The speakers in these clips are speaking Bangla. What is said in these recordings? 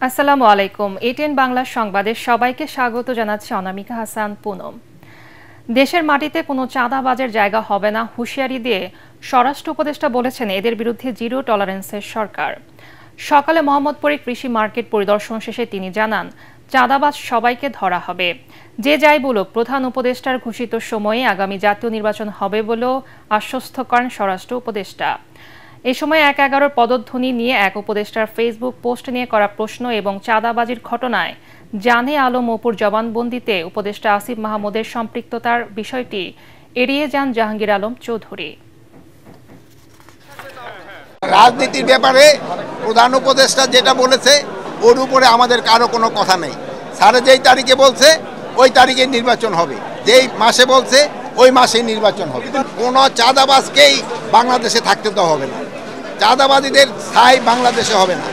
আসসালামু আলাইকুম। এটিএন বাংলা সংবাদে সবাইকে স্বাগত জানাচ্ছি অনামিকা হাসান পুনম। দেশের মাটিতে কোনো চাঁদাবাজের জায়গা হবে না হুঁশিয়ারি দিয়ে স্বরাষ্ট্র উপদেষ্টা বলেছেন এদের বিরুদ্ধে জিরো টলারেন্সের সরকার। সকালে মোহাম্মদপুরে কৃষি মার্কেট পরিদর্শন শেষে তিনি জানান, চাঁদাবাজ সবাইকে ধরা হবে। যে যাই বলুক, প্রধান উপদেষ্টার ঘোষিত সময়ে আগামী জাতীয় নির্বাচন হবে বলেও আশ্বস্ত করেন স্বরাষ্ট্র উপদেষ্টা। এ সময় ১-১১ পদধ্বনি নিয়ে এক উপদেষ্টার ফেসবুক পোস্ট নিয়ে করা প্রশ্ন এবং চাঁদাবাজির ঘটনায় জানে আলম অপুর জবানবন্দিতে উপদেষ্টা আসিফ মাহমুদের সম্পৃক্ততার বিষয়টি এড়িয়ে যান জাহাঙ্গীর আলম চৌধুরী। রাজনীতির ব্যাপারে প্রধান উপদেষ্টা যেটা বলেছে ওর উপরে আমাদের কারো কোনো কথা নেই। স্যার যেই তারিখে বলছে ওই তারিখে নির্বাচন হবে, যেই মাসে বলছে ওই মাসেই নির্বাচন হবে। কোনো চাঁদাবাজকেই বাংলাদেশে থাকতে তো হবে না, চাঁদাবাদীদের স্থায়ী বাংলাদেশে হবে না।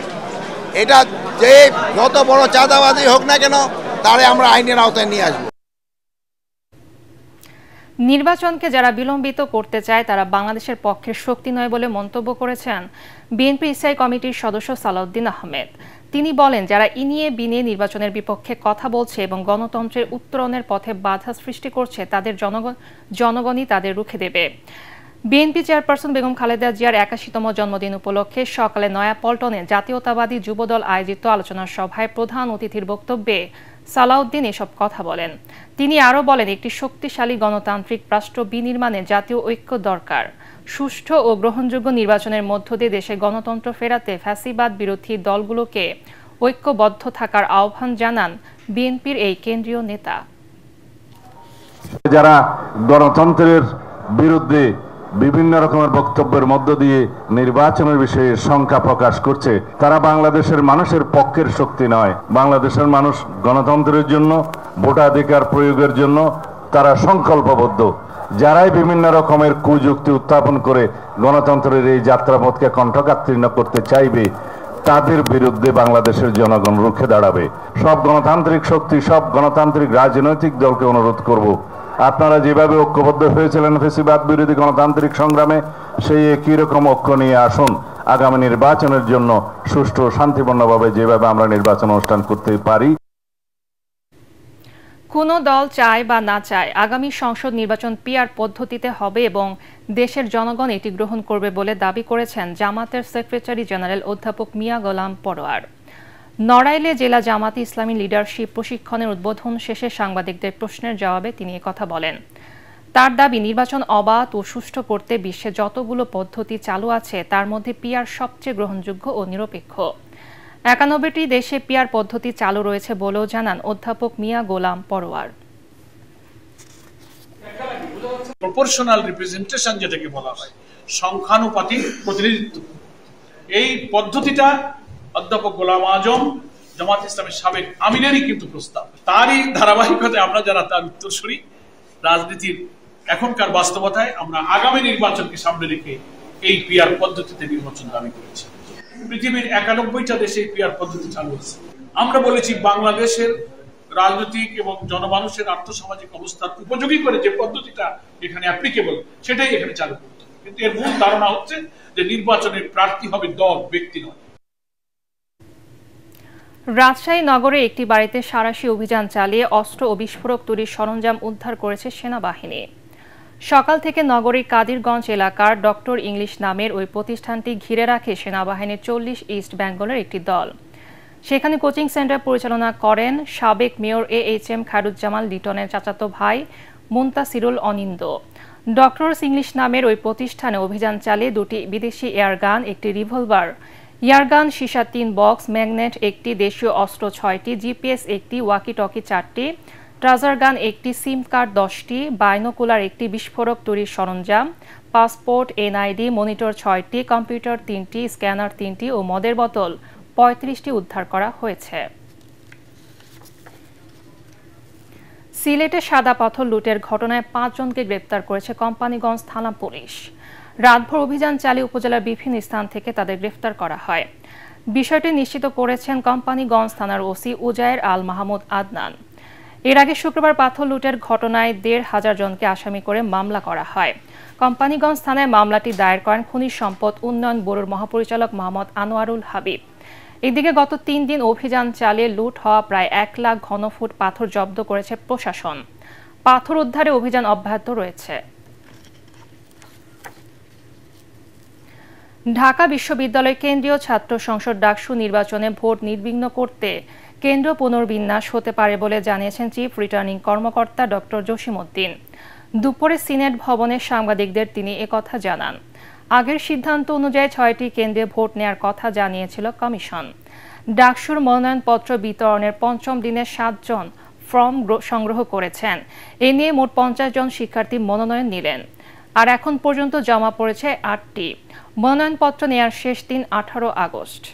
এটা যে যত বড় চাঁদাবাজি হোক না কেন তারে আমরা আইনের আওতায় নিয়ে আসবো। নির্বাচনকে যারা বিলম্বিত করতে চায় তারা বাংলাদেশের পক্ষের শক্তি নয় বলে মন্তব্য করেছেন বিএনপি স্থায়ী কমিটির সদস্য সালাউদ্দিন আহমেদ। তিনি বলেন, যারা ইনিয়ে বিনিয়ে নির্বাচনের বিপক্ষে কথা বলছে এবং গণতন্ত্রের উত্তরণের পথে বাধা সৃষ্টি করছে তাদের জনগণই তাদের রুখে দেবে। বিএনপি চেয়ারপারসন বেগম খালেদা জিয়ার ৮১তম জন্মদিন উপলক্ষে সকালে নয়াপল্টনে জাতীয়তাবাদী যুবদল আয়োজিত আলোচনা সভায় প্রধান অতিথির বক্তব্যে সালাউদ্দিন এসব কথা বলেন। তিনি আরও বলেন, একটি শক্তিশালী গণতান্ত্রিক রাষ্ট্র বিনির্মাণে জাতীয় ঐক্য দরকার। সুষ্ঠু ও গ্রহণযোগ্য নির্বাচনের মধ্য দিয়ে দেশে গণতন্ত্র ফেরাতে ফ্যাসিবাদ বিরোধী দলগুলোকে ঐক্যবদ্ধ থাকার আহ্বান জানান বিএনপির এই কেন্দ্রীয় নেতা। যারা গণতন্ত্রের বিরুদ্ধে বিভিন্ন রকমের বক্তব্যের মধ্য দিয়ে নির্বাচনের বিষয়ে শঙ্কা প্রকাশ করছে, তারা বাংলাদেশের মানুষের পক্ষের শক্তি নয়। বাংলাদেশের মানুষ গণতন্ত্রের জন্য, ভোটাধিকার প্রয়োগের জন্য তারা সংকল্পবদ্ধ। যারাই বিভিন্ন রকমের কুযুক্তি উত্থাপন করে গণতন্ত্রের এই যাত্রাপথকে কণ্ঠকাত্তীর্ণ করতে চাইবে, তাদের বিরুদ্ধে বাংলাদেশের জনগণ রুখে দাঁড়াবে। সব গণতান্ত্রিক শক্তি, সব গণতান্ত্রিক রাজনৈতিক দলকে অনুরোধ করব, আপনারা যেভাবে ঐক্যবদ্ধ হয়েছিলেন ফ্যাসিবাদ বিরোধী গণতান্ত্রিক সংগ্রামে, সেই একই রকম ঐক্য নিয়ে আসুন আগামী নির্বাচনের জন্য সুষ্ঠু ও শান্তিপূর্ণভাবে যেভাবে আমরা নির্বাচন অনুষ্ঠান করতে পারি। কোনো দল চায় বা না চায়, আগামী সংসদ নির্বাচন পিআর পদ্ধতিতে হবে এবং দেশের জনগণ এটি গ্রহণ করবে বলে দাবি করেছেন জামাতের সেক্রেটারি জেনারেল অধ্যাপক মিয়া গোলাম পরোয়ার। নড়াইলে জেলা জামাতে ইসলামী লিডারশিপ প্রশিক্ষণের উদ্বোধন শেষে সাংবাদিকদের প্রশ্নের জবাবে তিনি কথা বলেন। তার দাবি, নির্বাচন অবাধ ও সুষ্ঠু করতে বিশ্বে যতগুলো পদ্ধতি চালু আছে তার মধ্যে পিআর সবচেয়ে গ্রহণযোগ্য ও নিরপেক্ষ। ৯১টি দেশে পিআর পদ্ধতি চালু রয়েছে বলেও জানান অধ্যাপক মিয়া গোলাম পরোয়ার। প্রপোর্শনাল রিপ্রেজেন্টেশন যেটাকে বলা হয়, সংখ্যানুপাতিক প্রতিনিধিত্ব, এই পদ্ধতিটা অধ্যাপক গোলাম আজম জামাত ইসলামের সাবেক আমিরেরই কিন্তু প্রস্তাব। তারই ধারাবাহিকতায় আমরা যারা তার উত্তরসূরি, রাজনীতির এখনকার বাস্তবতায় আমরা আগামী নির্বাচনকে সামনে রেখে এই পিআর পদ্ধতিতে নির্বাচন দাবি করেছি। পৃথিবীর ৯১টা দেশে পিআর পদ্ধতি চালু আছে। আমরা বলেছি বাংলাদেশের রাজনৈতিক এবং জনমানুষের আর্থসামাজিক অবস্থার উপযোগী করে যে পদ্ধতিটা এখানে অ্যাপ্লিকেবল সেটাই এখানে চালু করতে হবে। কিন্তু এর মূল ধারণা হচ্ছে যে নির্বাচনের প্রার্থী হবে দল, ব্যক্তি নয়। রাজশাহী নগরে একটি বাড়িতে সাঁড়াশি অভিযান চালিয়ে অস্ত্র ও বিস্ফোরক তৈরির সরঞ্জাম উদ্ধার করেছে সেনাবাহিনী। সকাল থেকে নগরীর কাদিরগঞ্জ এলাকার ডক্টর ইংলিশ নামের ওই প্রতিষ্ঠানটি ঘিরে রাখে সেনাবাহিনীর ৪০ ইস্ট বেঙ্গলের একটি দল। সেখানে কোচিং সেন্টার পরিচালনা করেন সাবেক মেয়র AHM খায়রুজ্জামান লিটনের চাচাতো ভাই মুনতাসিরুল অনিন্দ। ডক্টর ইংলিশ নামের ওই প্রতিষ্ঠানে অভিযান চালিয়ে 2টি বিদেশি এয়ারগান, একটি রিভলভার, ইয়ারগান সীসা 3 বক্স, ম্যাগনেট 1টি, দেশীয় অস্ত্র 6টি, GPS 1টি, ওয়াকি টকি 4টি, ট্রাজার গান 1টি, সিম কার্ড 10টি, বাইনোকুলার 1টি, বিস্ফোরক তৈরির সরঞ্জাম, পাসপোর্ট, NID, মনিটর 6টি, কম্পিউটার 3টি, স্ক্যানার 3টি ও মদের বোতল 35টি উদ্ধার করা হয়েছে। সিলেটে সাদা পাথর লুটের ঘটনায় 5 জনকে গ্রেপ্তার করেছে কোম্পানিগঞ্জ থানা পুলিশ। রাতভর অভিযান চালিয়ে উপজেলার বিভিন্ন স্থান থেকে তাদের গ্রেফতার করা হয়। বিষয়টি নিশ্চিত করেছেন কোম্পানিগঞ্জ থানার ওসি উজায়ের আল মাহমুদ আদনান। এর আগে শুক্রবার পাথর লুটের ঘটনায় ১৫০০ জনকে আসামি করে মামলা করা হয়। কোম্পানিগঞ্জ থানায় মামলাটি দায়ের করেন খনিজ সম্পদ উন্নয়ন ব্যুরোর মহাপরিচালক মোহাম্মদ আনোয়ারুল হাবিব। এদিকে গত 3 দিন অভিযান চালিয়ে লুট হওয়া প্রায় 1 লাখ ঘনফুট পাথর জব্দ করেছে প্রশাসন। পাথর উদ্ধারে অভিযান অব্যাহত রয়েছে। ঢাকা বিশ্ববিদ্যালয় কেন্দ্রীয় ছাত্র সংসদ ডাকসু নির্বাচনে ভোট নির্বিঘ্ন করতে কেন্দ্র পুনর্বিন্যাস হতে পারে বলে জানিয়েছেন চিফ রিটার্নিং কর্মকর্তা ডক্টর জসিমউদ্দিন। দুপুরে সিনেট ভবনে সাংবাদিকদের তিনি একথা জানান। আগের সিদ্ধান্ত অনুযায়ী 6টি কেন্দ্রে ভোট নেয়ার কথা জানিয়েছিল কমিশন। ডাকসুর মনোনয়নপত্র বিতরণের 5ম দিনে 7 জন ফর্ম সংগ্রহ করেছেন। এ নিয়ে মোট 50 জন শিক্ষার্থী মনোনয়ন নিলেন। আর এখন পর্যন্ত জমা পড়েছে 8টি। মনোনয়নপত্র নেয়ার শেষ দিন 18 আগস্ট।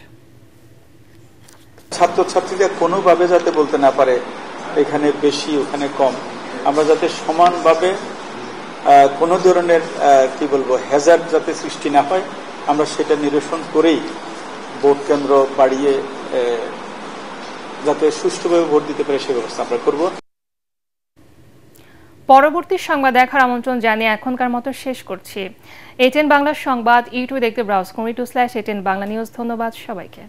ছাত্রছাত্রীরা কোনোভাবে যাতে বলতে না পারে এখানে বেশি ওখানে কম, আমরা যাতে সমানভাবে কোনো ধরনের হ্যাজার্ড যাতে সৃষ্টি না হয়, আমরা সেটা নিরসন করেই ভোট কেন্দ্র বাড়িয়ে যাতে সুষ্ঠুভাবে ভোট দিতে পারে সে ব্যবস্থা আমরা করব। পরবর্তী সংবাদ দেখার আমন্ত্রণ জানিয়ে এখনকার মতো শেষ করছি। ATN বাংলা সংবাদ ইউটিউবে দেখতে ব্রাউজ করুন /ATN বাংলা নিউজ। ধন্যবাদ সবাইকে।